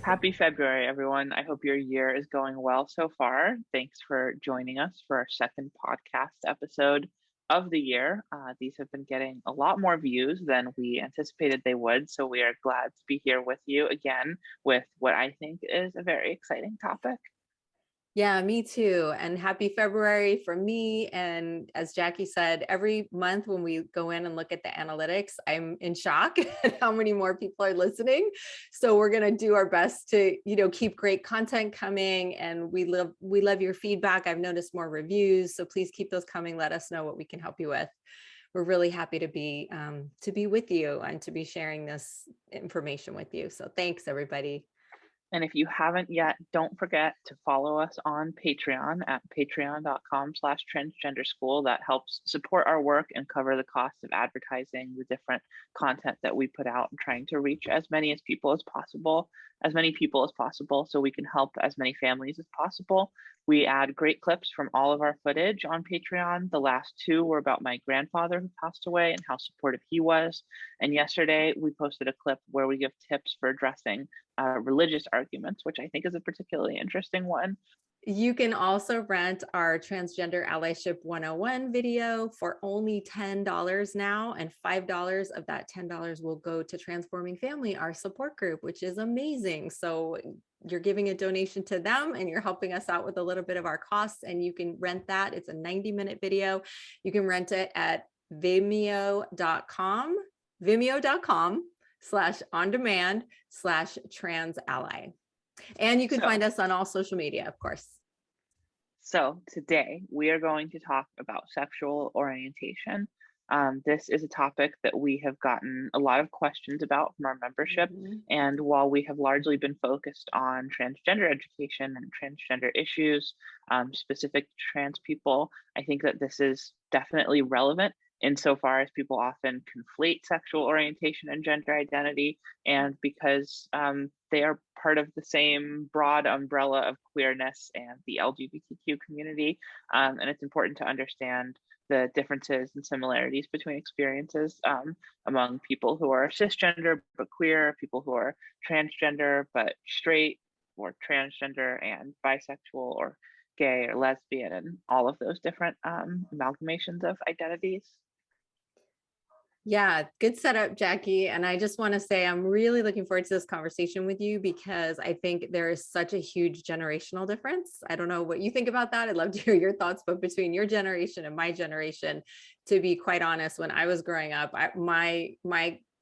Happy February, everyone. I hope your year is going well so far. Thanks for joining us for our second podcast episode of the year. These have been getting a lot more views than we anticipated they would, so we are glad to be here with you again with what I think is a very exciting topic. Yeah, me too. And happy February from me. And as Jackie said, every month when we go in and look at the analytics, I'm in shock at how many more people are listening. So we're going to do our best to, keep great content coming. And we love your feedback. I've noticed more reviews. So please keep those coming. Let us know what we can help you with. We're really happy to be with you and to be sharing this information with you. So thanks, everybody. And if you haven't yet, don't forget to follow us on Patreon at patreon.com/transgenderschool. That helps support our work and cover the cost of advertising the different content that we put out and trying to reach as many people as possible, so we can help as many families as possible. We add great clips from all of our footage on Patreon. The last two were about my grandfather who passed away and how supportive he was. And yesterday we posted a clip where we give tips for addressing religious arguments, which I think is a particularly interesting one. You can also rent our Transgender Allyship 101 video for only $10 now, and $5 of that $10 will go to Transforming Family, our support group, which is amazing. So you're giving a donation to them and you're helping us out with a little bit of our costs, and you can rent that. It's a 90-minute video. You can rent it at vimeo.com/on-demand/trans-ally. And you can find us on all social media, of course. So today we are going to talk about sexual orientation. This is a topic that we have gotten a lot of questions about from our membership. And while we have largely been focused on transgender education and transgender issues specific to trans people, I think that this is definitely relevant insofar as people often conflate sexual orientation and gender identity, and because they are part of the same broad umbrella of queerness and the LGBTQ community. And it's important to understand the differences and similarities between experiences among people who are cisgender but queer, people who are transgender but straight, or transgender and bisexual, or gay or lesbian, and all of those different amalgamations of identities. Yeah, good setup, Jackie. And I just want to say I'm really looking forward to this conversation with you, because I think there is such a huge generational difference. I don't know what you think about that. I'd love to hear your thoughts, but between your generation and my generation, to be quite honest, when I was growing up, my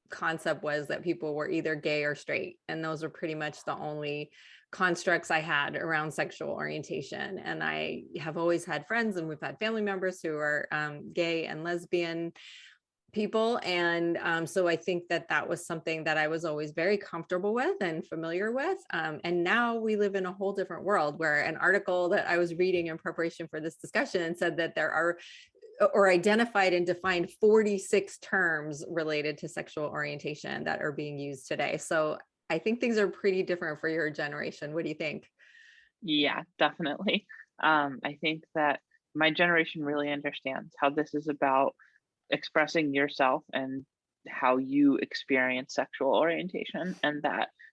concept was that people were either gay or straight, and those were pretty much the only constructs I had around sexual orientation. And I have always had friends, and we've had family members who are gay and lesbian people. And so I think that was something that I was always very comfortable with and familiar with. And now we live in a whole different world, where an article that I was reading in preparation for this discussion said that there are, or identified and defined, 46 terms related to sexual orientation that are being used today. So I think things are pretty different for your generation. What do you think? Yeah, definitely. I think that my generation really understands how this is about expressing yourself and how you experience sexual orientation, and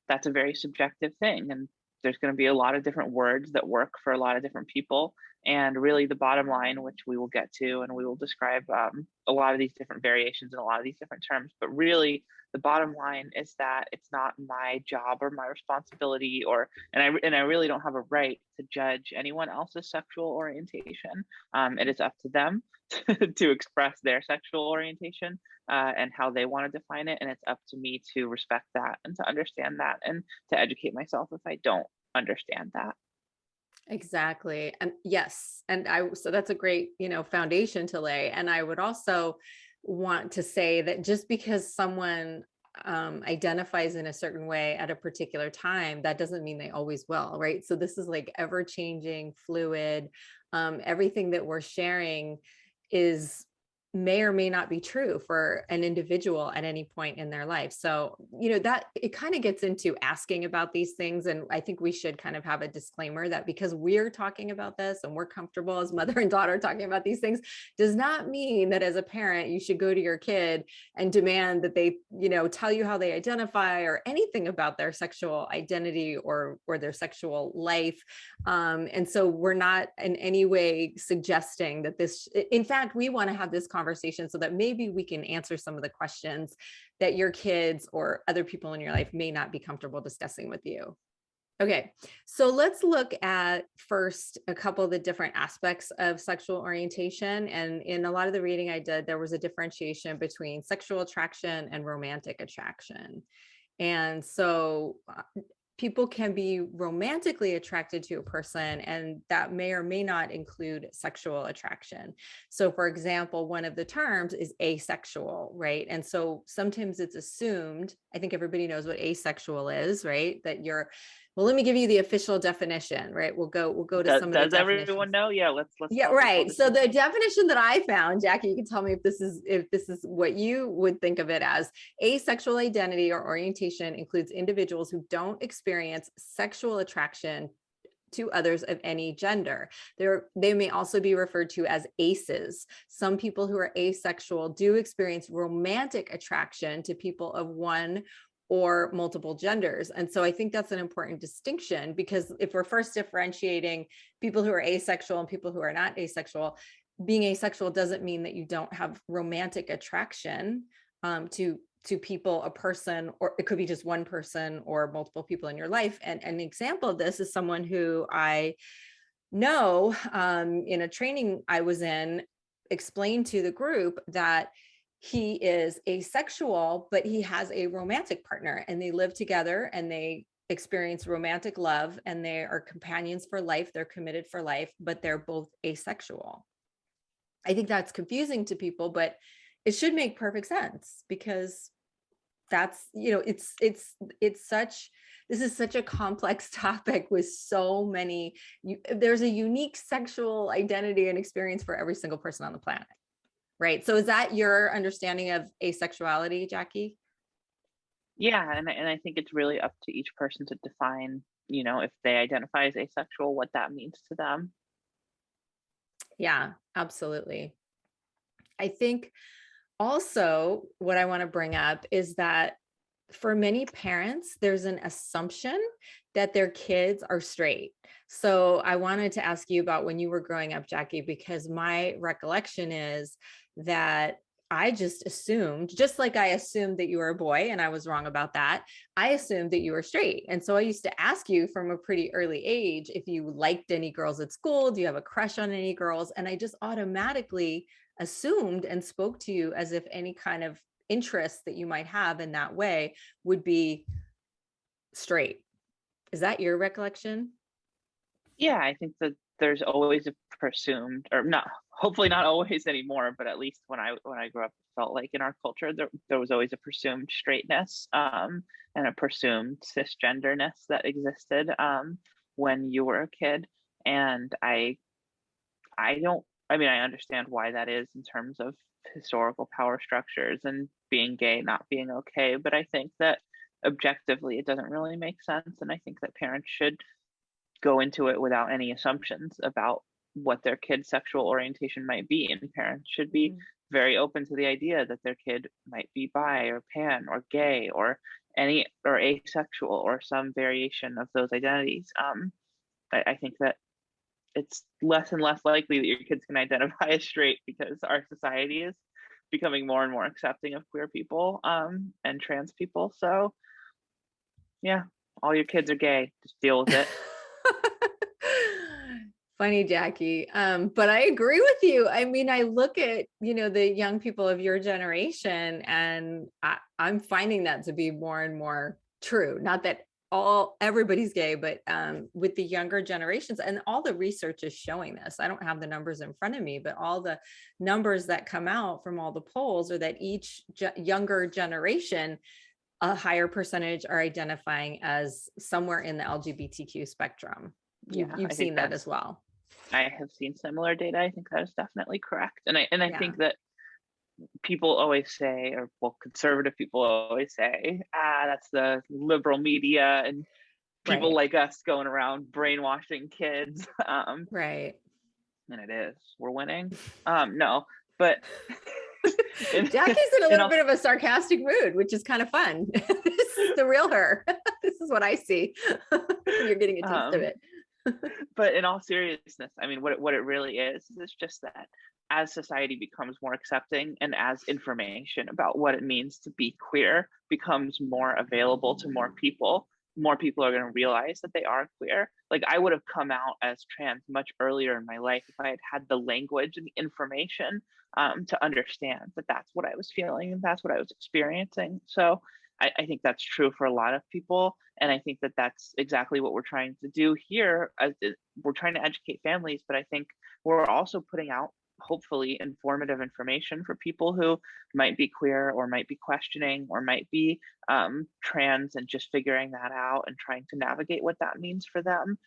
that's a very subjective thing, and there's going to be a lot of different words that work for a lot of different people. And really the bottom line, which we will get to, and we will describe a lot of these different variations and a lot of these different terms, but really the bottom line is that it's not my job or my responsibility, and I really don't have a right to judge anyone else's sexual orientation. It is up to them to express their sexual orientation and how they want to define it, and it's up to me to respect that and to understand that and to educate myself if I don't understand that. Exactly. And yes, so that's a great, foundation to lay. And I would also want to say that just because someone identifies in a certain way at a particular time, that doesn't mean they always will, right? So this is like ever changing, fluid. Everything that we're sharing is may or may not be true for an individual at any point in their life. So, that it kind of gets into asking about these things. And I think we should kind of have a disclaimer that because we're talking about this and we're comfortable as mother and daughter talking about these things, does not mean that as a parent, you should go to your kid and demand that they, tell you how they identify or anything about their sexual identity or their sexual life. And so we're not in any way suggesting that this, in fact, we want to have this conversation so that maybe we can answer some of the questions that your kids or other people in your life may not be comfortable discussing with you. Okay, so let's look at first a couple of the different aspects of sexual orientation. And in a lot of the reading I did, there was a differentiation between sexual attraction and romantic attraction. And so people can be romantically attracted to a person, and that may or may not include sexual attraction. So for example, one of the terms is asexual, right? And so sometimes it's assumed, I think everybody knows what asexual is, right? That you're, well, let me give you the official definition, right? We'll go to some of the Does definitions. everyone know? Yeah, let's Yeah, right. So the definition that I found, Jackie, you can tell me if this is what you would think of it as. Asexual identity or orientation includes individuals who don't experience sexual attraction to others of any gender. They may also be referred to as aces. Some people who are asexual do experience romantic attraction to people of one or multiple genders. And so I think that's an important distinction, because if we're first differentiating people who are asexual and people who are not asexual, being asexual doesn't mean that you don't have romantic attraction to people, a person, or it could be just one person or multiple people in your life. And an example of this is someone who I know in a training I was in, explained to the group that he is asexual, but he has a romantic partner and they live together and they experience romantic love and they are companions for life. They're committed for life, but they're both asexual. I think that's confusing to people, but it should make perfect sense, because that's, this is such a complex topic with so many, there's a unique sexual identity and experience for every single person on the planet. Right. So is that your understanding of asexuality, Jackie? Yeah, and I think it's really up to each person to define, if they identify as asexual, what that means to them. Yeah, absolutely. I think also what I want to bring up is that for many parents, there's an assumption that their kids are straight. So I wanted to ask you about when you were growing up, Jackie, because my recollection is that I just assumed, just like I assumed that you were a boy, and I was wrong about that, I assumed that you were straight. And so I used to ask you from a pretty early age if you liked any girls at school, do you have a crush on any girls? And I just automatically assumed and spoke to you as if any kind of interest that you might have in that way would be straight. Is that your recollection? Yeah, I think that there's always a presumed, or not, hopefully not always anymore, but at least when I grew up, it felt like in our culture there was always a presumed straightness and a presumed cisgenderness that existed when you were a kid. And I understand why that is in terms of historical power structures and being gay not being okay, but I think that objectively it doesn't really make sense, and I think that parents should go into it without any assumptions about what their kid's sexual orientation might be, and parents should be very open to the idea that their kid might be bi or pan or gay or asexual or some variation of those identities. I think that it's less and less likely that your kids can identify as straight because our society is becoming more and more accepting of queer people and trans people. So yeah, all your kids are gay, just deal with it. Funny, Jackie. But I agree with you. I mean, I look at, the young people of your generation, and I'm finding that to be more and more true. Not that everybody's gay, but with the younger generations, and all the research is showing this. I don't have the numbers in front of me, but all the numbers that come out from all the polls are that each younger generation, a higher percentage are identifying as somewhere in the LGBTQ spectrum. You've seen that as well. I have seen similar data. I think that is definitely correct. And I think that people always say, or well, conservative people always say, that's the liberal media and people Right. like us going around brainwashing kids. Right. And it is, we're winning. No, but in, Jackie's in a in little all, bit of a sarcastic mood, which is kind of fun. This is the real her. This is what I see. You're getting a taste of um, it. but in all seriousness, I mean, what it really is just that as society becomes more accepting and as information about what it means to be queer becomes more available to more people are going to realize that they are queer. Like I would have come out as trans much earlier in my life if I had had the language and the information to understand that that's what I was feeling and that's what I was experiencing. So I think that's true for a lot of people. And I think that that's exactly what we're trying to do here. We're trying to educate families, but I think we're also putting out hopefully informative information for people who might be queer or might be questioning or might be trans and just figuring that out and trying to navigate what that means for them.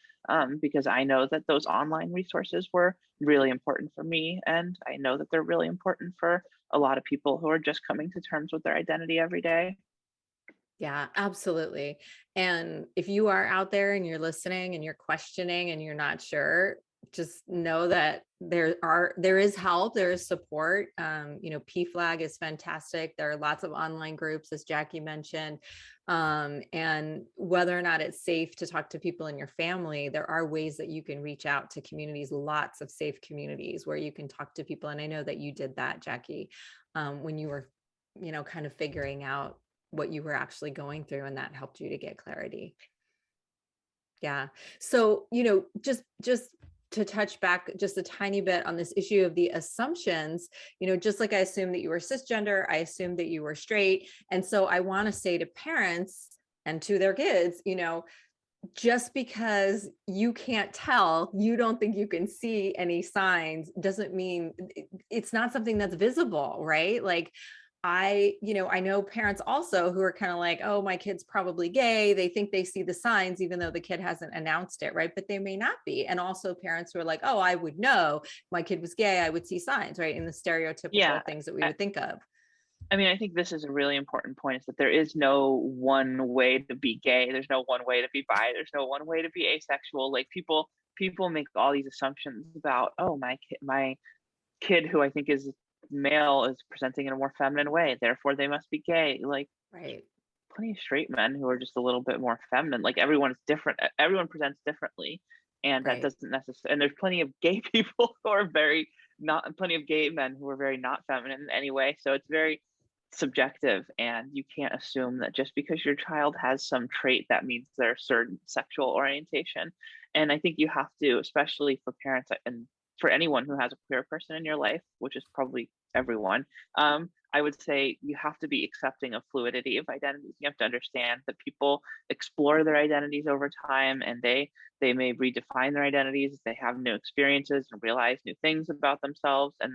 Because I know that those online resources were really important for me. And I know that they're really important for a lot of people who are just coming to terms with their identity every day. Yeah, absolutely. And if you are out there and you're listening and you're questioning and you're not sure, just know that there is help, there is support. PFLAG is fantastic. There are lots of online groups, as Jackie mentioned. And whether or not it's safe to talk to people in your family, there are ways that you can reach out to communities, lots of safe communities where you can talk to people. And I know that you did that, Jackie, when you were, kind of figuring out what you were actually going through, and that helped you to get clarity. Yeah. So, just to touch back just a tiny bit on this issue of the assumptions, just like I assumed that you were cisgender, I assumed that you were straight. And so I want to say to parents and to their kids, just because you can't tell, you don't think you can see any signs, doesn't mean it's not something that's visible, right? Like, I know parents also who are kind of like, oh, my kid's probably gay. They think they see the signs, even though the kid hasn't announced it, right? But they may not be. And also parents who are like, oh, I would know if my kid was gay, I would see signs, right? In the stereotypical Yeah. things that we would think of. I mean, I think this is a really important point is that there is no one way to be gay. There's no one way to be bi. There's no one way to be asexual. Like people make all these assumptions about, oh, my kid who I think is male is presenting in a more feminine way, therefore they must be gay. Like Right. plenty of straight men who are just a little bit more feminine. Like everyone is different. Everyone presents differently. And that Right. doesn't necessarily, and there's plenty of gay people who are very not, plenty of gay men who are very not feminine in any way. So it's very subjective, and you can't assume that just because your child has some trait that means they're a certain sexual orientation. And I think you have to, especially for parents and for anyone who has a queer person in your life, which is probably everyone, I would say you have to be accepting of fluidity of identities. You have to understand that people explore their identities over time, and they may redefine their identities as they have new experiences and realize new things about themselves, and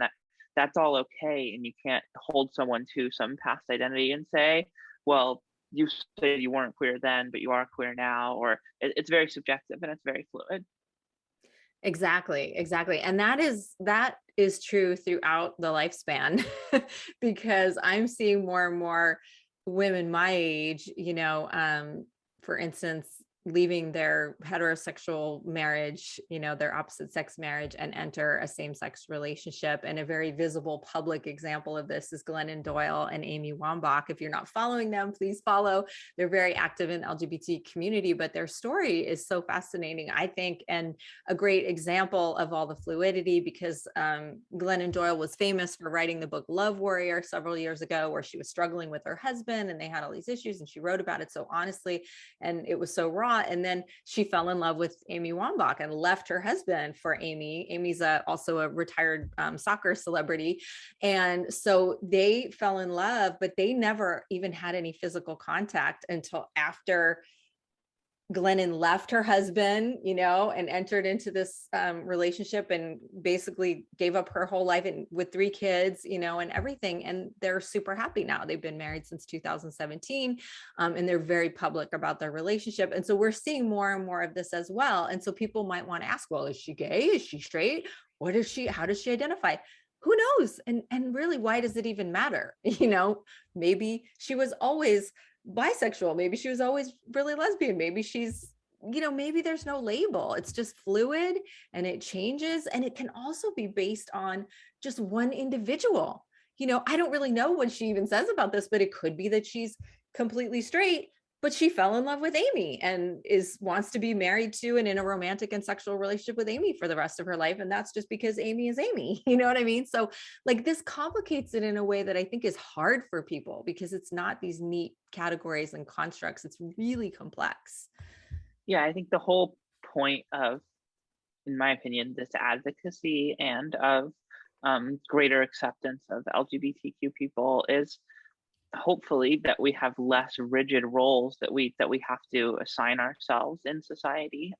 that's all okay. And you can't hold someone to some past identity and say, well, you said you weren't queer then, but you are queer now, or it's very subjective and it's very fluid. Exactly. And that is true throughout the lifespan because I'm seeing more and more women my age, for instance, leaving their heterosexual marriage, their opposite sex marriage, and enter a same-sex relationship. And a very visible public example of this is Glennon Doyle and Amy Wambach. If you're not following them, please follow. They're very active in LGBT community, but their story is so fascinating, I think, and a great example of all the fluidity, because Glennon Doyle was famous for writing the book Love Warrior several years ago, where she was struggling with her husband and they had all these issues, and she wrote about it so honestly, and it was so raw. And then she fell in love with Amy Wambach and left her husband for Amy. Amy's also a retired soccer celebrity. And so they fell in love, but they never even had any physical contact until after Glennon left her husband, and entered into this relationship and basically gave up her whole life and with 3 kids, and everything. And they're super happy now. They've been married since 2017, and they're very public about their relationship. And so we're seeing more and more of this as well. And so people might want to ask, well, is she gay? Is she straight? What is she? How does she identify? who knows? And really, why does it even matter? Maybe she was always bisexual. Maybe she was always really lesbian. Maybe she's, maybe there's no label. It's just fluid and it changes. And it can also be based on just one individual. I don't really know what she even says about this, but it could be that she's completely straight, but she fell in love with Amy and wants to be married to and in a romantic and sexual relationship with Amy for the rest of her life. And that's just because Amy is Amy. You know what I mean? So like this complicates it in a way that I think is hard for people because it's not these neat categories and constructs. It's really complex. Yeah, I think the whole point of, in my opinion, this advocacy and of greater acceptance of LGBTQ people is hopefully that we have less rigid roles that we have to assign ourselves in society,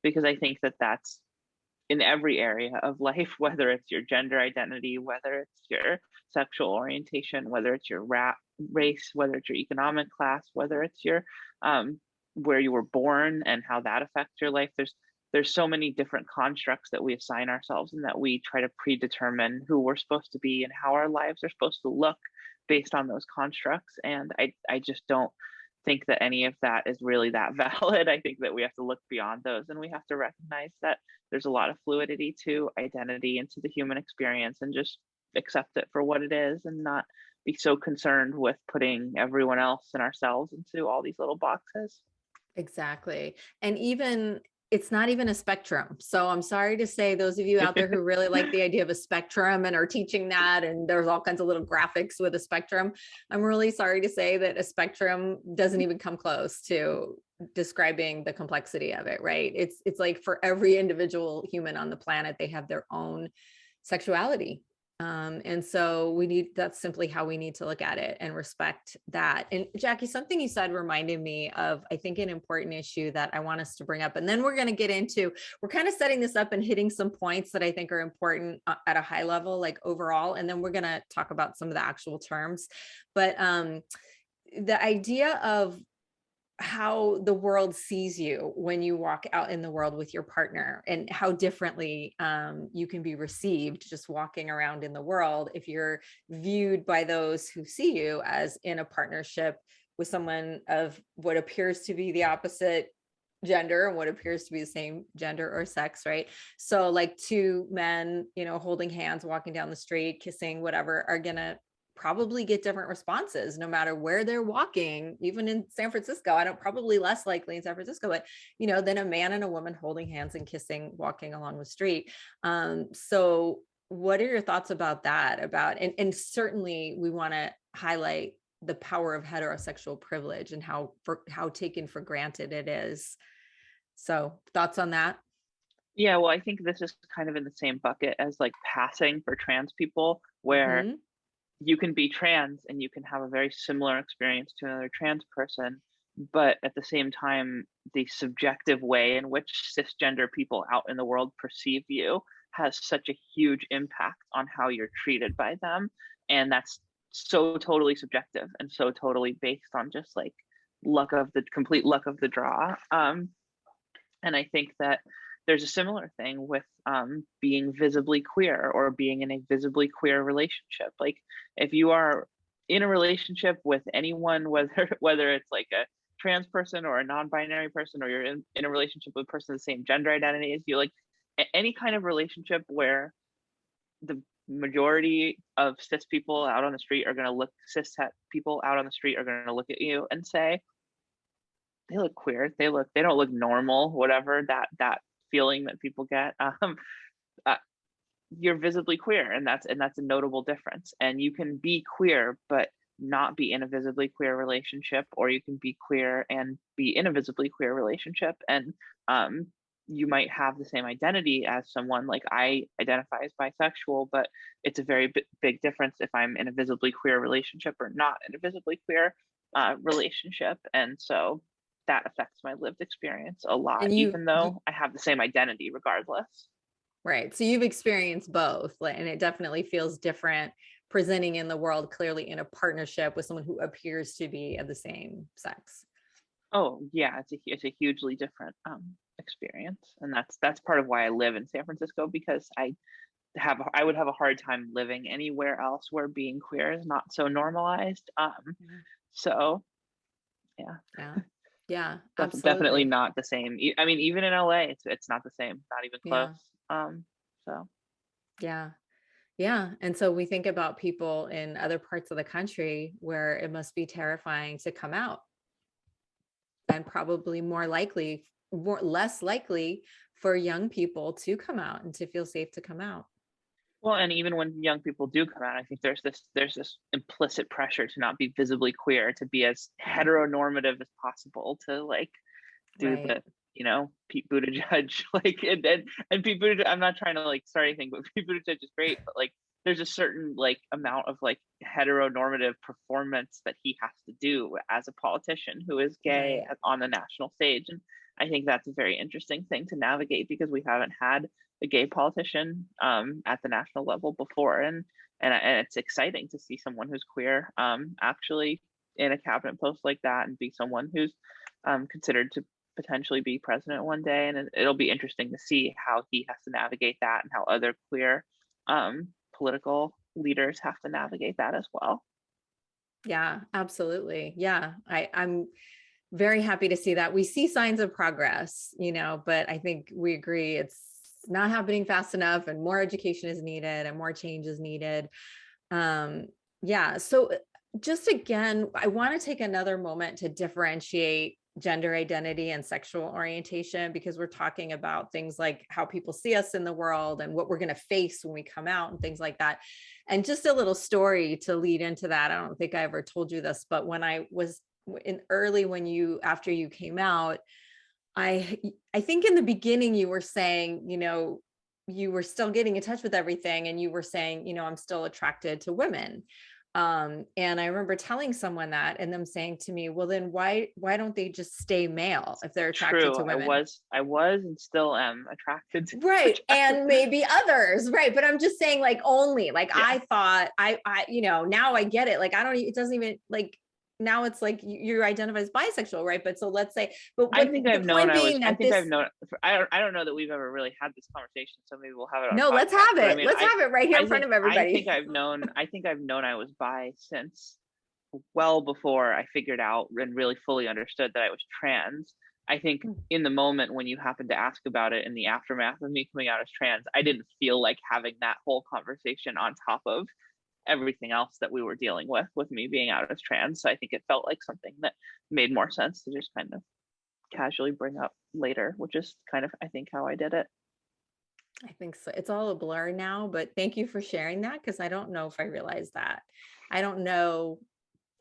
because I think that that's in every area of life, whether it's your gender identity, whether it's your sexual orientation, whether it's your race, whether it's your economic class, whether it's your where you were born and how that affects your life. There's so many different constructs that we assign ourselves and that we try to predetermine who we're supposed to be and how our lives are supposed to look based on those constructs. And I just don't think that any of that is really that valid. I think that we have to look beyond those and we have to recognize that there's a lot of fluidity to identity and to the human experience and just accept it for what it is and not be so concerned with putting everyone else and ourselves into all these little boxes. Exactly. And even it's not even a spectrum. So I'm sorry to say, those of you out there who really like the idea of a spectrum and are teaching that, and there's all kinds of little graphics with a spectrum, I'm really sorry to say that a spectrum doesn't even come close to describing the complexity of it, right? It's like for every individual human on the planet, they have their own sexuality. And so that's simply how we need to look at it and respect that. And Jackie, something you said reminded me of, I think, an important issue that I want us to bring up. And then we're going to get into, we're kind of setting this up and hitting some points that I think are important at a high level, like overall. And then we're going to talk about some of the actual terms. But the idea of how the world sees you when you walk out in the world with your partner and how differently you can be received just walking around in the world if you're viewed by those who see you as in a partnership with someone of what appears to be the opposite gender and what appears to be the same gender or sex, right? So like two men, holding hands, walking down the street, kissing, whatever, are gonna probably get different responses no matter where they're walking. Even in San Francisco, I don't, probably less likely in San Francisco, but than a man and a woman holding hands and kissing walking along the street. So what are your thoughts about that? And certainly we want to highlight the power of heterosexual privilege and how taken for granted it is. So thoughts on that? Yeah, well, I think this is kind of in the same bucket as like passing for trans people, where you can be trans and you can have a very similar experience to another trans person, but at the same time, the subjective way in which cisgender people out in the world perceive you has such a huge impact on how you're treated by them. And that's so totally subjective and so totally based on just like complete luck of the draw. And I think that there's a similar thing with being visibly queer or being in a visibly queer relationship. Like if you are in a relationship with anyone, whether it's like a trans person or a non-binary person, or you're in a relationship with a person of the same gender identity as you, like any kind of relationship where the majority of cis people out on the street are going to look, cishet people out on the street are going to look at you and say, they look queer, they don't look normal, whatever that feeling that people get. You're visibly queer, and that's a notable difference. And you can be queer but not be in a visibly queer relationship, or you can be queer and be in a visibly queer relationship. And you might have the same identity as someone. Like I identify as bisexual, but it's a very big difference if I'm in a visibly queer relationship or not in a visibly queer relationship. And so that affects my lived experience a lot, even though I have the same identity regardless. Right. So you've experienced both, and it definitely feels different presenting in the world clearly in a partnership with someone who appears to be of the same sex. Oh yeah, it's a hugely different experience, and that's part of why I live in San Francisco, because I would have a hard time living anywhere else where being queer is not so normalized. Yeah. So yeah, Yeah. Yeah, definitely absolutely. not the same. I mean, even in LA, it's not the same, not even close. Yeah. So Yeah. Yeah. And so we think about people in other parts of the country where it must be terrifying to come out, and probably less likely for young people to come out and to feel safe to come out. well, and even when young people do come out, I think there's this implicit pressure to not be visibly queer, to be as Yeah. heteronormative as possible, to like do Right. the, Pete Buttigieg, like, and Pete Buttigieg, I'm not trying to like start anything, but Pete Buttigieg is great, but like there's a certain like amount of like heteronormative performance that he has to do as a politician who is gay Right. on the national stage. And I think that's a very interesting thing to navigate, because we haven't had a gay politician at the national level before, and it's exciting to see someone who's queer actually in a cabinet post like that, and be someone who's considered to potentially be president one day. And it'll be interesting to see how he has to navigate that, and how other queer political leaders have to navigate that as well. Yeah, absolutely. Yeah. I'm very happy to see that. We see signs of progress, but I think we agree it's not happening fast enough, and more education is needed and more change is needed. Yeah. So just again, I want to take another moment to differentiate gender identity and sexual orientation, because we're talking about things like how people see us in the world and what we're going to face when we come out and things like that. And just a little story to lead into that. I don't think I ever told you this, but when I was after you came out, I think in the beginning you were saying, you were still getting in touch with everything, and you were saying, I'm still attracted to women. And I remember telling someone that, and them saying to me, well, then why don't they just stay male if they're attracted True. to I women? was, I was, and still am attracted to Right. attracted. And maybe others. Right. But I'm just saying, like, only like, Yeah. I thought now I get it. Like, it doesn't even like, now it's like you identify as bisexual. Right. But so let's say, but I what think the I've known point I was. being I that think I've this, known. I don't know that we've ever really had this conversation, so maybe we'll have it on no, a let's podcast. have But I it. mean, Let's have it right here in front of I think everybody. I've known. I think I've known I was bi since well before I figured out and really fully understood that I was trans. I think in the moment when you happened to ask about it, in the aftermath of me coming out as trans, I didn't feel like having that whole conversation on top of everything else that we were dealing with me being out as trans. So I think it felt like something that made more sense to just kind of casually bring up later, which is kind of, I think, how I did it. I think so. It's all a blur now, but thank you for sharing that, because I don't know if I realized that. I don't know.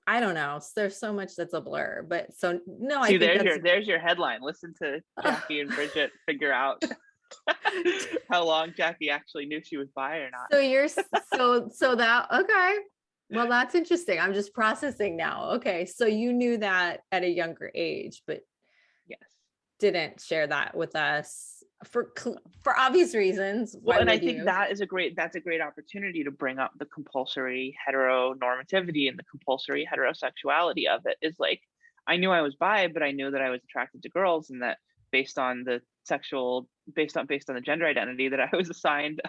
I don't know. There's so much that's a blur, but so no, I See, think that's there's your headline. Listen to Jackie and Bridget figure out how long Jackie actually knew she was bi or not. so you're so that okay. Well, that's interesting. I'm just processing now. Okay. So you knew that at a younger age, but Yes. didn't share that with us for obvious reasons. Well, Why and I would think you? that's a great opportunity to bring up the compulsory heteronormativity and the compulsory heterosexuality of it. Is like, I knew I was bi, but I knew that I was attracted to girls, and that based on the based on the gender identity that I was assigned,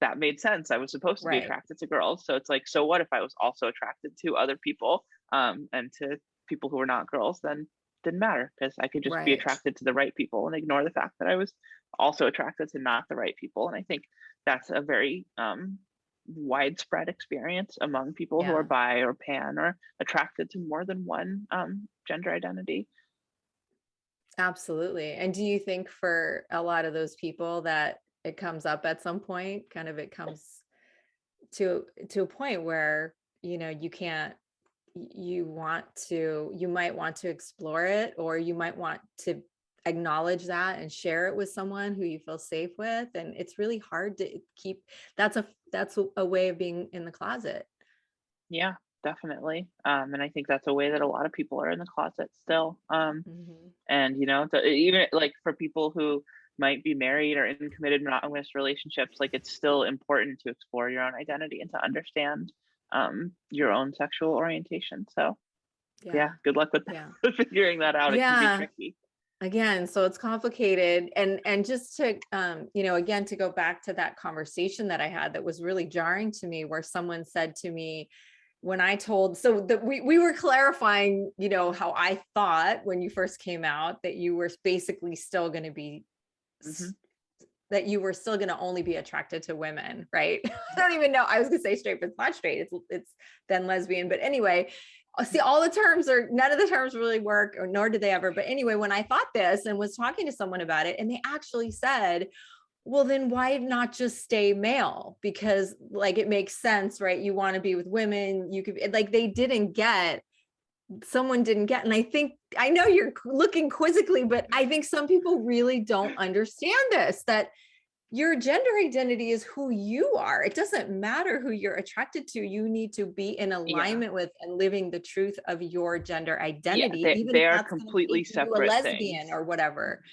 that made sense. I was supposed to be Right. attracted to girls. So it's like, so what if I was also attracted to other people, and to people who were not girls? Then didn't matter, because I could just be Right. attracted to the right people and ignore the fact that I was also attracted to not the right people. And I think that's a very widespread experience among people who are Yeah. bi or pan or attracted to more than one gender identity. Absolutely. And do you think for a lot of those people that it comes up at some point, kind of it comes to a point where, you can't, you might want to explore it, or you might want to acknowledge that and share it with someone who you feel safe with. And it's really hard to keep, that's a way of being in the closet. Yeah, definitely. And I think that's a way that a lot of people are in the closet still. Mhm. And even like for people who might be married or in committed monogamous relationships, like it's still important to explore your own identity and to understand your own sexual orientation. So yeah, Yeah. good luck with Yeah. figuring that out. It can be Yeah. tricky. Again, so it's complicated. And just to, again, to go back to that conversation that I had that was really jarring to me, where someone said to me, when I told, so that we were clarifying, how I thought when you first came out that you were basically still going to be, Mm-hmm. that you were still going to only be attracted to women, right? I don't even know. I was going to say straight, but it's not straight. It's then lesbian. But anyway, see, all the terms none of the terms really work, or nor did they ever. But anyway, when I thought this and was talking to someone about it, and they actually said, well, then why not just stay male? Because like, it makes sense, right? You want to be with women. You could, like, someone didn't get. And I know you're looking quizzically, but I think some people really don't understand this, that your gender identity is who you are. It doesn't matter who you're attracted to. You need to be in alignment with and living the truth of your gender identity, Yeah, even they if are that's completely you a separate lesbian things. or whatever,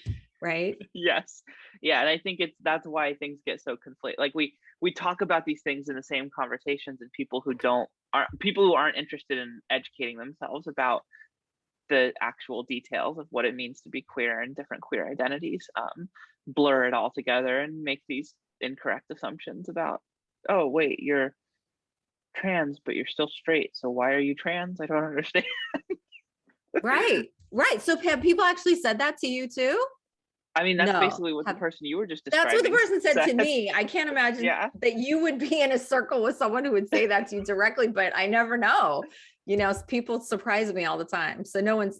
right? Yes. Yeah, and I think that's why things get so conflated. Like we talk about these things in the same conversations, and people who aren't interested in educating themselves about the actual details of what it means to be queer and different queer identities, blur it all together and make these incorrect assumptions about, oh wait, you're trans but you're still straight, so why are you trans? I don't understand. Right. So have people actually said that to you too? I mean, that's No. basically what the person you were just That's what the describing person said to said. me. I can't imagine Yeah. that you would be in a circle with someone who would say that to you directly, but I never know. People surprise me all the time. So no one's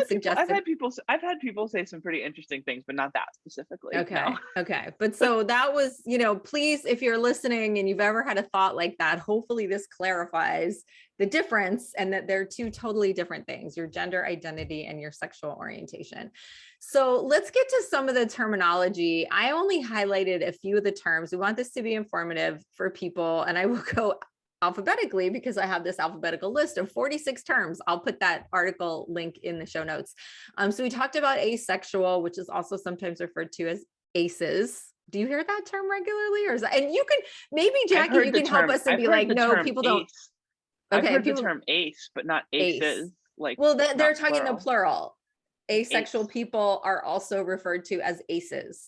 suggested. I've had people say some pretty interesting things, but not that specifically. Okay. No. Okay. But so that was, please, if you're listening and you've ever had a thought like that, hopefully this clarifies the difference, and that they're two totally different things, your gender identity and your sexual orientation. So let's get to some of the terminology. I only highlighted a few of the terms. We want this to be informative for people, and I will go alphabetically because I have this alphabetical list of 46 terms. I'll put that article link in the show notes. So we talked about asexual, which is also sometimes referred to as aces. Do you hear that term regularly, or is that, and you can, maybe Jackie, you can help us and be like, no, people don't. Okay, I've heard the term ace, but not aces. Like, well, they're talking plural. the plural. Asexual Ace. people are also referred to as aces.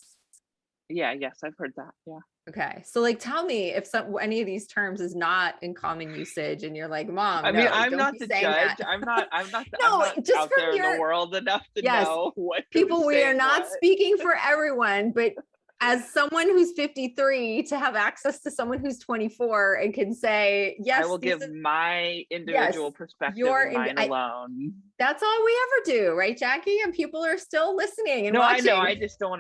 Yeah, yes, I've heard that. Yeah. Okay. So like, tell me if any of these terms is not in common usage and you're like, Mom, I mean, no, I'm don't not be the saying judge. that. I'm not No, just out from there in the world enough to yes, know what people, we are saying not what. speaking for everyone, but as someone who's 53, to have access to someone who's 24 and can say, yes, I will give my individual perspective and mine alone. That's all we ever do, right, Jackie? And people are still listening and watching. I know. I just don't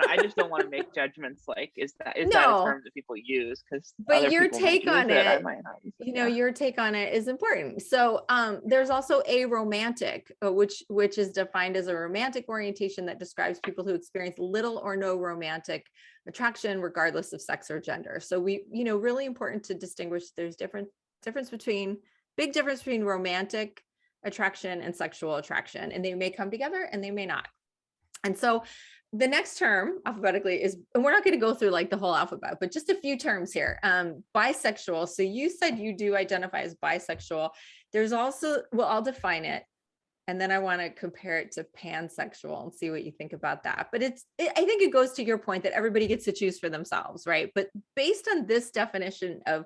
want to make judgments like, is that a term that people use? Because but your take on it, I might not use it. Your take on it is important. So there's also aromantic, which is defined as a romantic orientation that describes people who experience little or no romantic attraction regardless of sex or gender. So we, really important to distinguish. There's big difference between romantic attraction and sexual attraction, and they may come together and they may not. And so the next term alphabetically is, and we're not going to go through like the whole alphabet, but just a few terms here. Bisexual. So you said you do identify as bisexual. There's also, well, I'll define it, and then I want to compare it to pansexual and see what you think about that. But I think it goes to your point that everybody gets to choose for themselves, right? But based on this definition of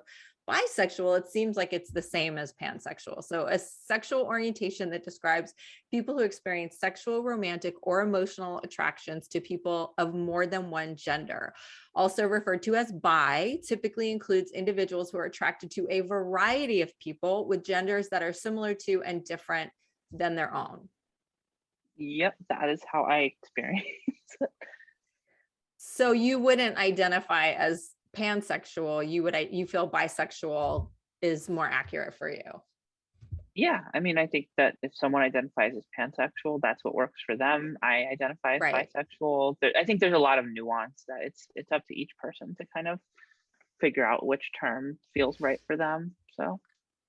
bisexual, it seems like it's the same as pansexual. So a sexual orientation that describes people who experience sexual, romantic, or emotional attractions to people of more than one gender. Also referred to as bi, typically includes individuals who are attracted to a variety of people with genders that are similar to and different than their own. Yep, that is how I experience it. So you wouldn't identify as pansexual, you feel bisexual is more accurate for you? Yeah, I mean, I think that if someone identifies as pansexual, that's what works for them. I identify as bisexual. I think there's a lot of nuance that it's up to each person to kind of figure out which term feels right for them. So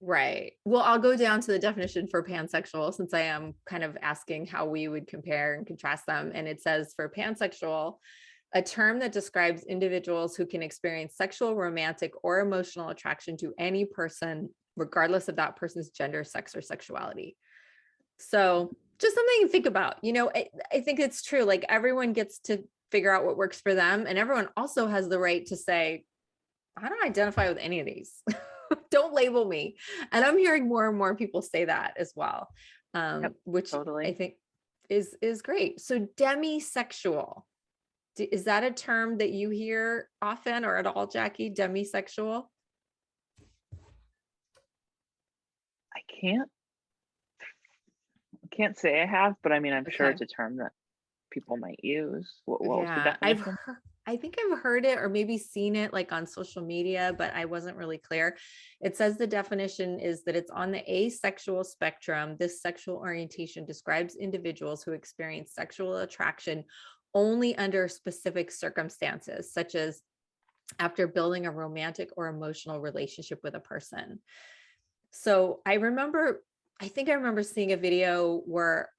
right. Well, I'll go down to the definition for pansexual, since I am kind of asking how we would compare and contrast them. And it says, for pansexual, a term that describes individuals who can experience sexual, romantic, or emotional attraction to any person, regardless of that person's gender, sex, or sexuality. So just something to think about. I think it's true. Like everyone gets to figure out what works for them. And everyone also has the right to say, I don't identify with any of these. Don't label me. And I'm hearing more and more people say that as well, Yep, which I totally. think is great. So demisexual, is that a term that you hear often or at all, Jackie? Demisexual? I can't say I have, but I mean, I'm sure Okay. it's a term that people might use. What was the Yeah, definition? I think I've heard it or maybe seen it like on social media, but I wasn't really clear. It says the definition is that it's on the asexual spectrum. This sexual orientation describes individuals who experience sexual attraction only under specific circumstances, such as after building a romantic or emotional relationship with a person. So I think I remember seeing a video where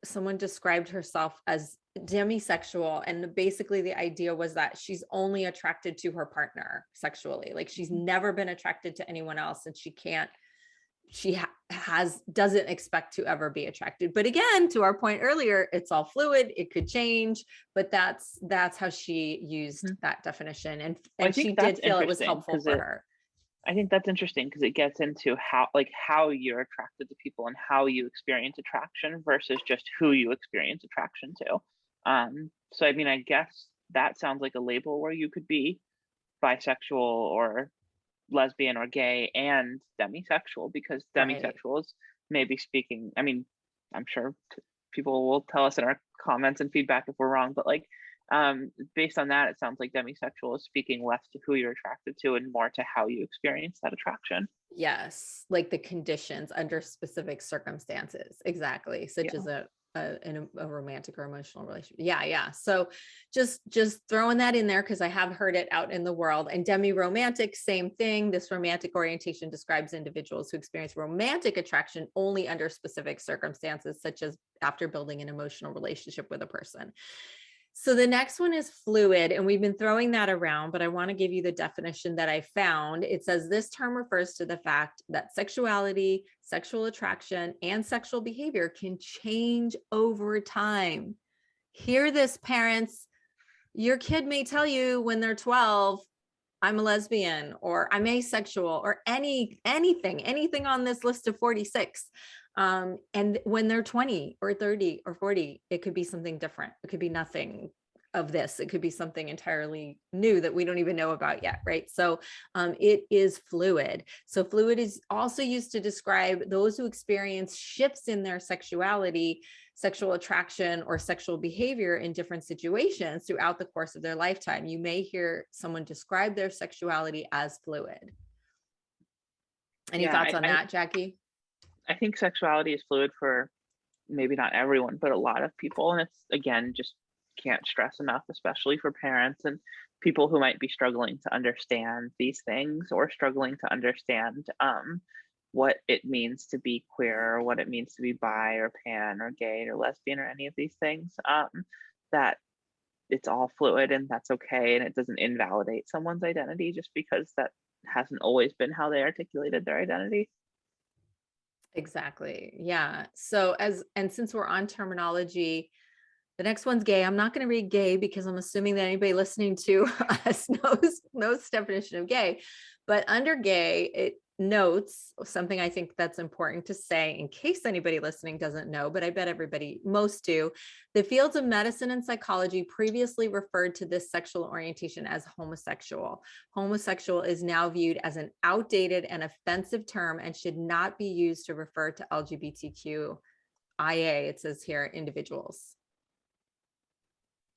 someone described herself as demisexual, and basically the idea was that she's only attracted to her partner sexually, like she's never been attracted to anyone else, and doesn't expect to ever be attracted. But again, to our point earlier, it's all fluid, it could change, but that's how she used Mhm. that definition, Well, I and think she that's did feel it was interesting helpful for her. I think that's interesting because it gets into how you're attracted to people and how you experience attraction versus just who you experience attraction to. So I mean, I guess that sounds like a label where you could be bisexual or lesbian or gay and demisexual, because Right. demisexual is maybe speaking. I mean, I'm sure people will tell us in our comments and feedback if we're wrong, but like based on that, it sounds like demisexual is speaking less to who you're attracted to and more to how you experience that attraction. Yes, like the conditions under specific circumstances, exactly, such as Yeah. a romantic or emotional relationship. Yeah, yeah. So just throwing that in there because I have heard it out in the world. And demi-romantic, same thing. This romantic orientation describes individuals who experience romantic attraction only under specific circumstances, such as after building an emotional relationship with a person. So the next one is fluid, and we've been throwing that around, but I want to give you the definition that I found. It says this term refers to the fact that sexuality, sexual attraction, and sexual behavior can change over time. Hear this, parents. Your kid may tell you when they're 12, I'm a lesbian or I'm asexual or anything on this list of 46. And when they're 20 or 30 or 40, it could be something different. It could be nothing of this. It could be something entirely new that we don't even know about yet, right? So it is fluid. So fluid is also used to describe those who experience shifts in their sexuality, sexual attraction, or sexual behavior in different situations throughout the course of their lifetime. You may hear someone describe their sexuality as fluid. Any Yeah, thoughts on that, Jackie? I think sexuality is fluid for maybe not everyone, but a lot of people. And it's, again, just can't stress enough, especially for parents and people who might be struggling to understand these things or struggling to understand what it means to be queer or what it means to be bi or pan or gay or lesbian or any of these things. That it's all fluid and that's okay. And it doesn't invalidate someone's identity just because that hasn't always been how they articulated their identity. Exactly. Yeah. So since we're on terminology, the next one's gay. I'm not going to read gay because I'm assuming that anybody listening to us knows the definition of gay. But under gay, it notes something I think that's important to say in case anybody listening doesn't know, but I bet most do. The fields of medicine and psychology previously referred to this sexual orientation as homosexual. Homosexual is now viewed as an outdated and offensive term and should not be used to refer to LGBTQIA, it says here, individuals.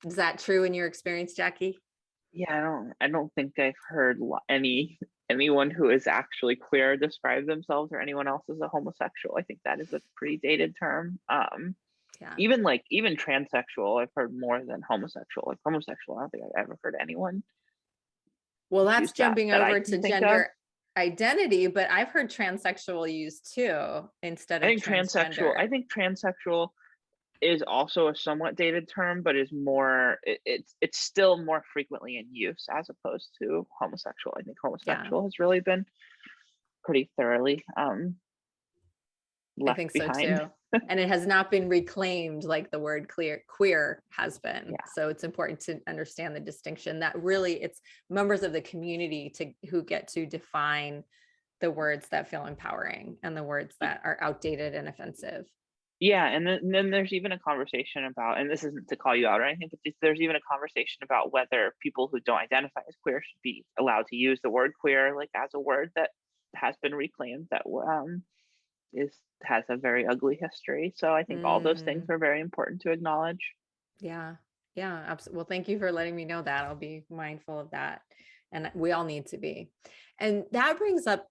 Is that true in your experience, Jackie? Yeah, I don't think I've heard anyone who is actually queer describe themselves or anyone else as a homosexual. I think that is a pretty dated term. Yeah. Even transsexual, I've heard more than homosexual. Like homosexual, I don't think I've ever heard anyone Well, that's use that jumping that I over can to think of. gender identity, but I've heard transsexual used too instead of I transgender. think transsexual is also a somewhat dated term, but is more it's still more frequently in use as opposed to homosexual. I think Yeah, homosexual has really been pretty thoroughly I left think so behind. too. And it has not been reclaimed like the word queer has been. Yeah. So it's important to understand the distinction that really it's members of the community who get to define the words that feel empowering and the words that are outdated and offensive. Yeah, and then there's even a conversation about, and this isn't to call you out or anything, but there's even a conversation about whether people who don't identify as queer should be allowed to use the word queer, like as a word that has been reclaimed, that has a very ugly history. So I think all those things Mm, are very important to acknowledge. yeah. Yeah. Absolutely. Well, thank you for letting me know that. I'll be mindful of that. And we all need to be. And that brings up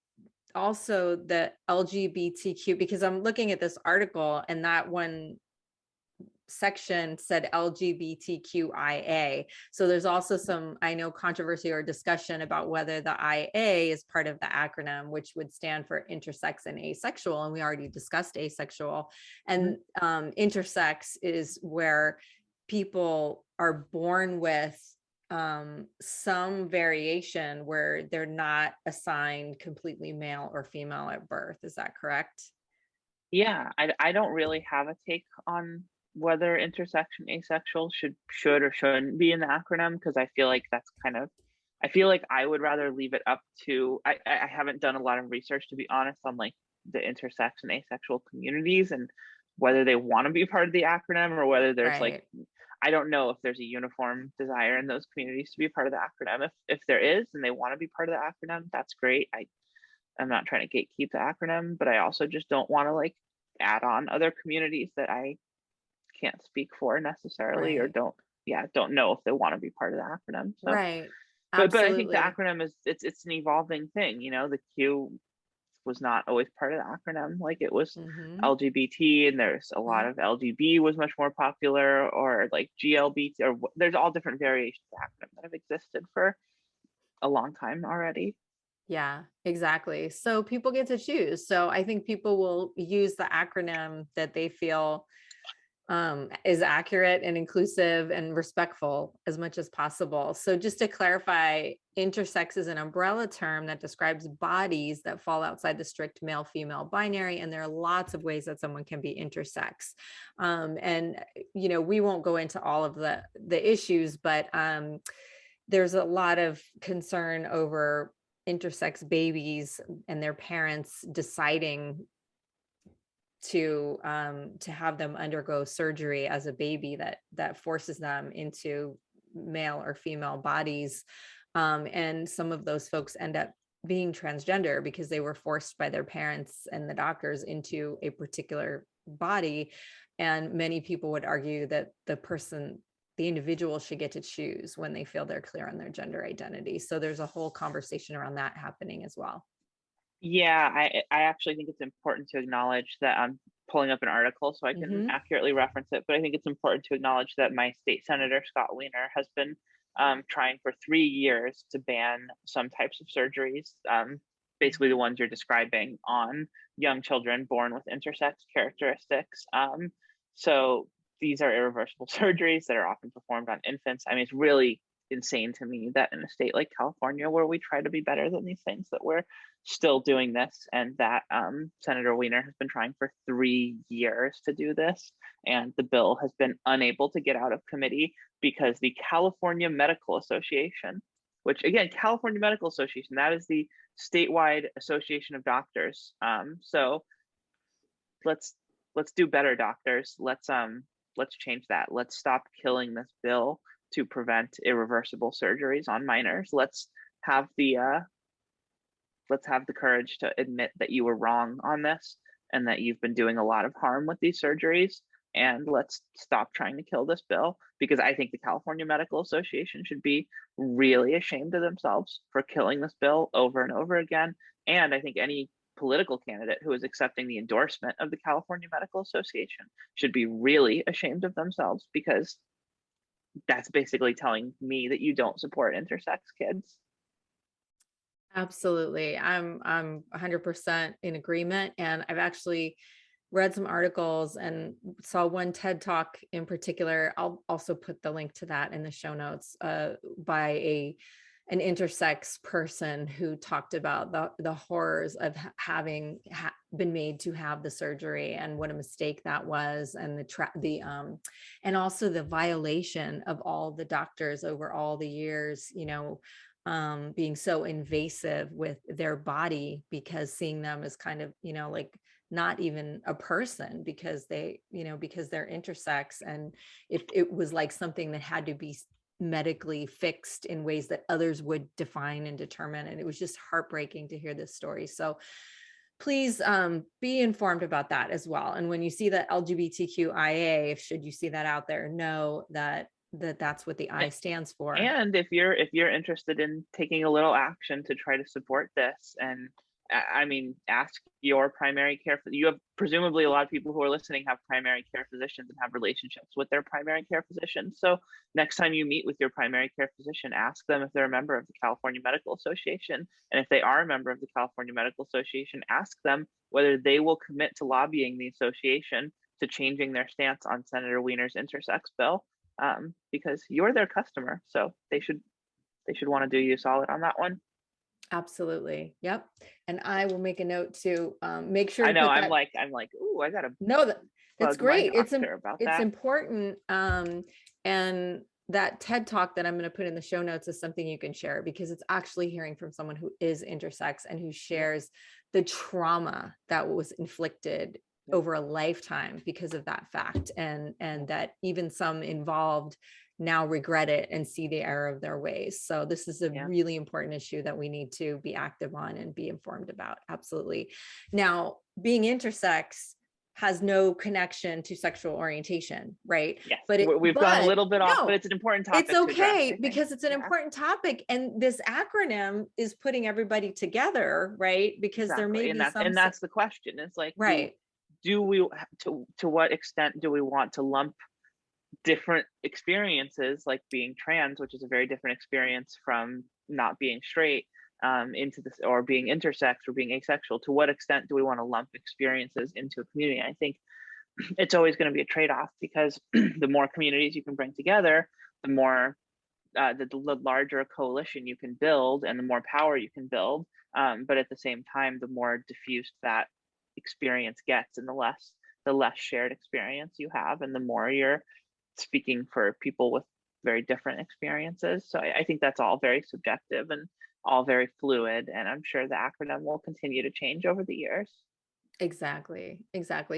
also the LGBTQ, because I'm looking at this article and that one section said LGBTQIA. So there's also some, I know, controversy or discussion about whether the IA is part of the acronym, which would stand for intersex and asexual. And we already discussed asexual. And intersex is where people are born with some variation where they're not assigned completely male or female at birth. Is that correct? Yeah, I don't really have a take on whether intersection asexual should or shouldn't be in the acronym, because I feel like that's kind of, I feel like I would rather leave it up to, I haven't done a lot of research, to be honest, on like the intersex and asexual communities and whether they want to be part of the acronym, or whether there's like, Right. I don't know if there's a uniform desire in those communities to be part of the acronym. If there is and they want to be part of the acronym, that's great. I'm not trying to gatekeep the acronym, but I also just don't want to like add on other communities that I can't speak for necessarily, or Right. don't know if they want to be part of the acronym. So, Right. but I think the Absolutely. acronym is, it's an evolving thing. You know, the Q was not always part of the acronym. Like it was Mm-hmm. LGBT, and there's a lot Right. of LGB was much more popular, or like GLBT, or there's all different variations of the acronym that have existed for a long time already. Yeah, exactly. So people get to choose. So I think people will use the acronym that they feel is accurate and inclusive and respectful as much as possible. So just to clarify, intersex is an umbrella term that describes bodies that fall outside the strict male-female binary. And there are lots of ways that someone can be intersex. And, we won't go into all of the issues, but there's a lot of concern over intersex babies and their parents deciding to have them undergo surgery as a baby that forces them into male or female bodies, and some of those folks end up being transgender because they were forced by their parents and the doctors into a particular body. And many people would argue that the individual should get to choose when they feel they're clear on their gender identity. So there's a whole conversation around that happening as well. Yeah, I actually think it's important to acknowledge that I'm pulling up an article so I can Mm-hmm. accurately reference it, but I think it's important to acknowledge that my state senator, Scott Wiener, has been trying for 3 years to ban some types of surgeries, basically the ones you're describing, on young children born with intersex characteristics. So these are irreversible surgeries that are often performed on infants. I mean, it's really insane to me that in a state like California, where we try to be better than these things, that we're still doing this, and that Senator Wiener has been trying for 3 years to do this, and the bill has been unable to get out of committee because the California Medical Association, which again, California Medical Association, that is the statewide association of doctors. So let's do better, doctors. Let's change that. Let's stop killing this bill to prevent irreversible surgeries on minors. Have the let's have the courage to admit that you were wrong on this, and that you've been doing a lot of harm with these surgeries, and let's stop trying to kill this bill, because I think the California Medical Association should be really ashamed of themselves for killing this bill over and over again. And I think any political candidate who is accepting the endorsement of the California Medical Association should be really ashamed of themselves, because that's basically telling me that you don't support intersex kids. Absolutely. I'm 100% in agreement. And I've actually read some articles and saw one TED Talk in particular. I'll also put the link to that in the show notes, by an intersex person who talked about the horrors of been made to have the surgery and what a mistake that was, and and also the violation of all the doctors over all the years, being so invasive with their body, because seeing them as kind of, like not even a person, because because they're intersex, and if it was like something that had to be medically fixed in ways that others would define and determine. And it was just heartbreaking to hear this story. So please be informed about that as well. And when you see the LGBTQIA, should you see that out there, know that that's what the I stands for. And if you're interested in taking a little action to try to support this, and I mean, ask your primary care. You have presumably a lot of people who are listening have primary care physicians and have relationships with their primary care physicians. So next time you meet with your primary care physician, ask them if they're a member of the California Medical Association. And if they are a member of the California Medical Association, ask them whether they will commit to lobbying the association to changing their stance on Senator Wiener's intersex bill, because you're their customer. So they should want to do you solid on that one. Absolutely. Yep. And I will make a note to make sure. I know. I'm like, ooh, I gotta. No, that's great. It's that. important. And that TED talk that I'm going to put in the show notes is something you can share, because it's actually hearing from someone who is intersex and who shares the trauma that was inflicted over a lifetime because of that fact, and that even some involved now regret it and see the error of their ways. So this is a really important issue that we need to be active on and be informed about. Absolutely. Now, being intersex has no connection to sexual orientation, right? Yes, but we've gone a little bit off, but it's an important topic. It's okay, because it's an important topic, and this acronym is putting everybody together, right? Because there may be some, and that's the question. It's like, right? Do we to what extent do we want to lump different experiences, like being trans, which is a very different experience from not being straight, into this, or being intersex or being asexual? To what extent do we want to lump experiences into a community? I think it's always going to be a trade-off, because the more communities you can bring together, the more the larger a coalition you can build, and the more power you can build. But at the same time, the more diffused that experience gets, and the less shared experience you have, and the more you're speaking for people with very different experiences. So I think that's all very subjective and all very fluid, and I'm sure the acronym will continue to change over the years. Exactly.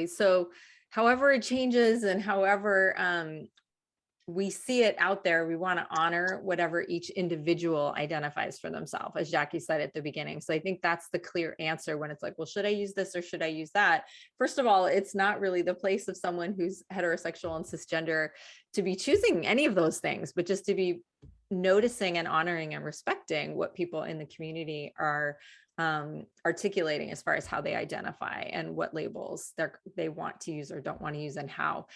So however it changes, and however we see it out there, we want to honor whatever each individual identifies for themselves, as Jackie said at the beginning. So I think that's the clear answer when it's like, well, should I use this or should I use that? First of all, it's not really the place of someone who's heterosexual and cisgender to be choosing any of those things, but just to be noticing and honoring and respecting what people in the community are articulating as far as how they identify and what labels they want to use or don't want to use, and how.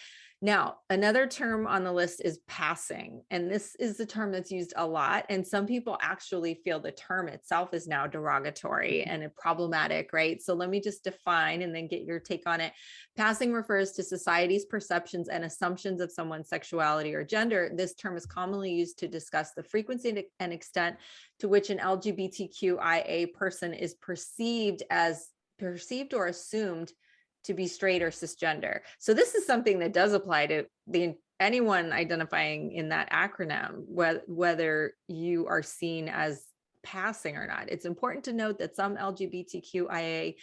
Now, another term on the list is passing. And this is the term that's used a lot. And some people actually feel the term itself is now derogatory and problematic, right? So let me just define and then get your take on it. Passing refers to society's perceptions and assumptions of someone's sexuality or gender. This term is commonly used to discuss the frequency and extent to which an LGBTQIA person is perceived or assumed to be straight or cisgender. So this is something that does apply to anyone identifying in that acronym, whether you are seen as passing or not. It's important to note that some LGBTQIA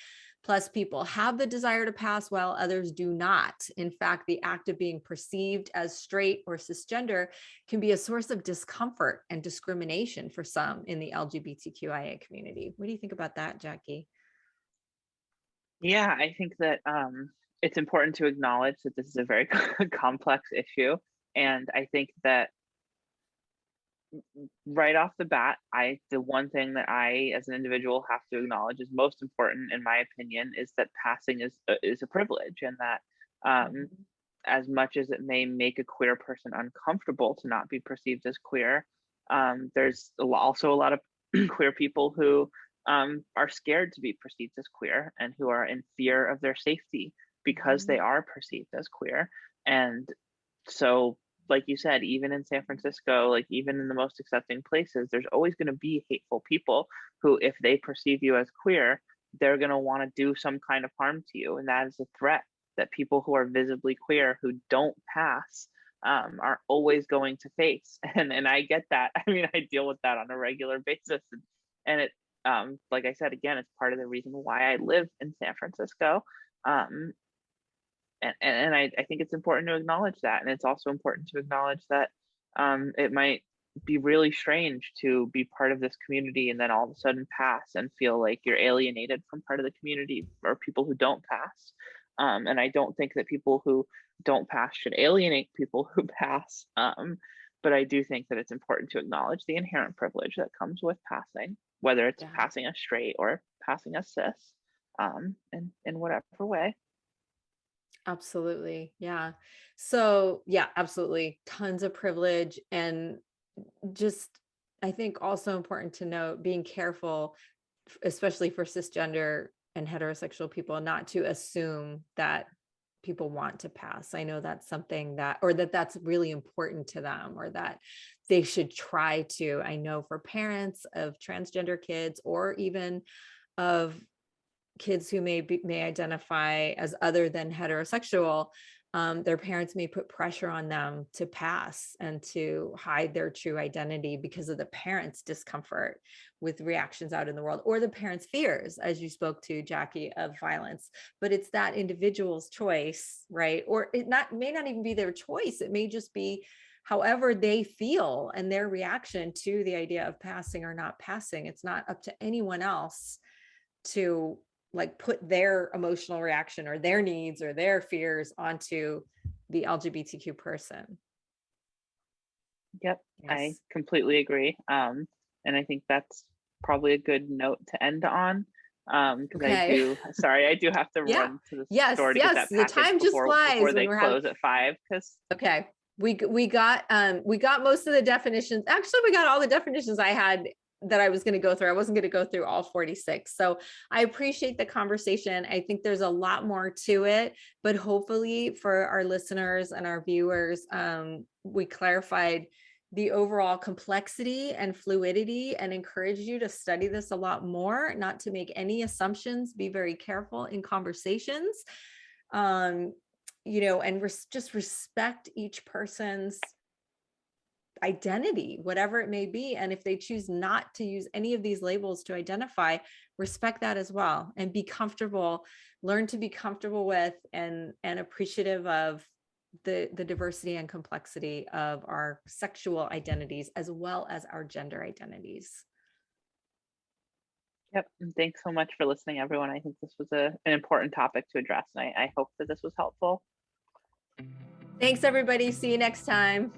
plus people have the desire to pass, while others do not. In fact, the act of being perceived as straight or cisgender can be a source of discomfort and discrimination for some in the LGBTQIA community. What do you think about that, Jackie? Yeah, I think that it's important to acknowledge that this is a very complex issue. And I think that right off the bat, the one thing that I, as an individual, have to acknowledge is most important, in my opinion, is that passing is a privilege, and that as much as it may make a queer person uncomfortable to not be perceived as queer, there's also a lot of queer people who are scared to be perceived as queer, and who are in fear of their safety because they are perceived as queer. And so, like you said, even in San Francisco, like even in the most accepting places, there's always going to be hateful people who, if they perceive you as queer, they're going to want to do some kind of harm to you. And that is a threat that people who are visibly queer who don't pass are always going to face. And I get that. I mean, I deal with that on a regular basis. And it, like I said, again, it's part of the reason why I live in San Francisco. And I think it's important to acknowledge that. And it's also important to acknowledge that it might be really strange to be part of this community and then all of a sudden pass and feel like you're alienated from part of the community or people who don't pass. And I don't think that people who don't pass should alienate people who pass. But I do think that it's important to acknowledge the inherent privilege that comes with passing, whether it's passing as straight or passing as cis, in whatever way. Absolutely. Yeah. So yeah, absolutely. Tons of privilege. And just, I think also important to note, being careful, especially for cisgender and heterosexual people, not to assume that people want to pass. I know that's something that, or that's really important to them, or that they should try to. I know for parents of transgender kids, or even of kids who may identify as other than heterosexual, their parents may put pressure on them to pass and to hide their true identity because of the parents' discomfort with reactions out in the world, or the parents' fears, as you spoke to, Jackie, of violence. But it's that individual's choice, right? Or it may not even be their choice. It may just be however they feel and their reaction to the idea of passing or not passing. It's not up to anyone else to like put their emotional reaction or their needs or their fears onto the LGBTQ person. Yep. Yes. I completely agree. And I think that's probably a good note to end on. Because I do have to run to the store to get that package. The time just flies before they close at 5. Okay. We got most of the definitions. Actually, we got all the definitions I had that I was going to go through. I wasn't going to go through all 46. So I appreciate the conversation. I think there's a lot more to it, but hopefully for our listeners and our viewers, we clarified the overall complexity and fluidity, and encourage you to study this a lot more, not to make any assumptions, be very careful in conversations, and just respect each person's identity, whatever it may be. And if they choose not to use any of these labels to identify, respect that as well, and be comfortable, learn to be comfortable with and appreciative of the diversity and complexity of our sexual identities as well as our gender identities. Yep. And thanks so much for listening, everyone. I think this was an important topic to address, and I hope that this was helpful. Thanks, everybody. See you next time.